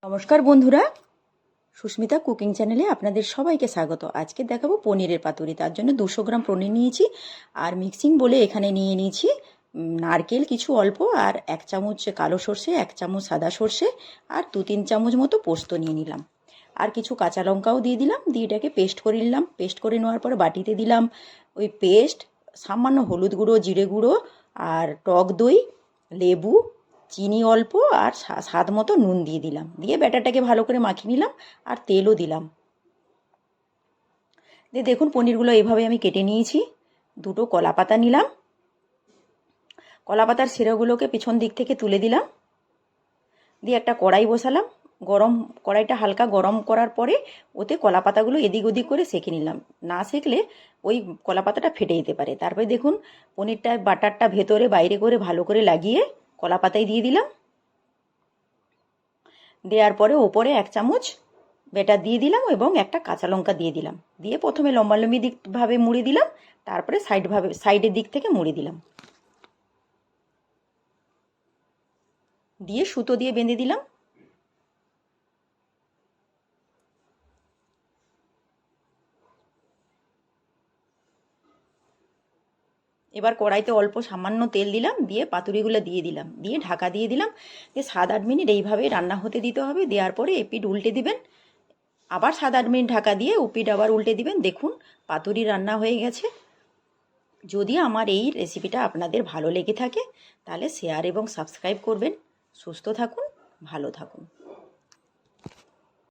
নমস্কার বন্ধুরা, সুস্মিতা কুকিং চ্যানেলে আপনাদের সবাইকে স্বাগত। আজকে দেখাবো পনিরের পাতুরি। তার জন্য 200 গ্রাম পনির নিয়েছি, আর মিক্সিং বলে এখানে নিয়ে নিয়েছি নারকেল কিছু অল্প, আর 1 চামচ কালো সর্ষে, 1 চামচ সাদা সর্ষে, আর 2-3 চামচ মতো পোস্ত নিয়ে নিলাম, আর কিছু কাঁচা লঙ্কাও দিয়ে দিলাম। দিয়ে এটাকে পেস্ট করে নিলাম। পেস্ট করে নেওয়ার পরে বাটিতে দিলাম ওই পেস্ট, সামান্য হলুদ গুঁড়ো, জিরে গুঁড়ো, আর টক দই, লেবু, চিনি অল্প, আর স্বাদ মতো নুন দিয়ে দিলাম। দিয়ে ব্যাটারটাকে ভালো করে মাখিয়ে নিলাম, আর তেলও দিলাম। দিয়ে দেখুন পনিরগুলো এইভাবে আমি কেটে নিয়েছি। 2টো কলা পাতা নিলাম, কলা পাতার শিরাগুলোকে পিছন দিক থেকে তুলে দিলাম। দিয়ে একটা কড়াই বসালাম, কড়াইটা হালকা গরম করার পরে ওতে কলা পাতাগুলো এদিক ওদিক করে সেঁকে নিলাম। না সেঁকলে ওই কলা পাতাটা ফেটে যেতে পারে। তারপরে দেখুন পনিরটা বাটারটা ভেতরে বাইরে করে ভালো করে লাগিয়ে কলা পাতায় দিয়ে দিলাম। দেওয়ার পরে ওপরে 1 চামচ ব্যাটার দিয়ে দিলাম এবং একটা কাঁচা লঙ্কা দিয়ে দিলাম। দিয়ে প্রথমে লম্বালম্বি দিকভাবে মুড়ে দিলাম, তারপরে সাইডের দিক থেকে মুড়ে দিলাম। দিয়ে সুতো দিয়ে বেঁধে দিলাম। এবার কড়াইতে অল্প সামান্য তেল দিলাম, দিয়ে পাতুরিগুলো দিয়ে দিলাম, দিয়ে ঢাকা দিয়ে দিলাম। দিয়ে 7-8 মিনিট এইভাবে রান্না হতে দিতে হবে। দেওয়ার পরে এপিঠ উল্টে দিবেন, আবার 7-8 মিনিট ঢাকা দিয়ে উপিঠ আবার উল্টে দিবেন। দেখুন পাতুরি রান্না হয়ে গেছে। যদি আমার এই রেসিপিটা আপনাদের ভালো লেগে থাকে তাহলে শেয়ার এবং সাবস্ক্রাইব করবেন। সুস্থ থাকুন, ভালো থাকুন।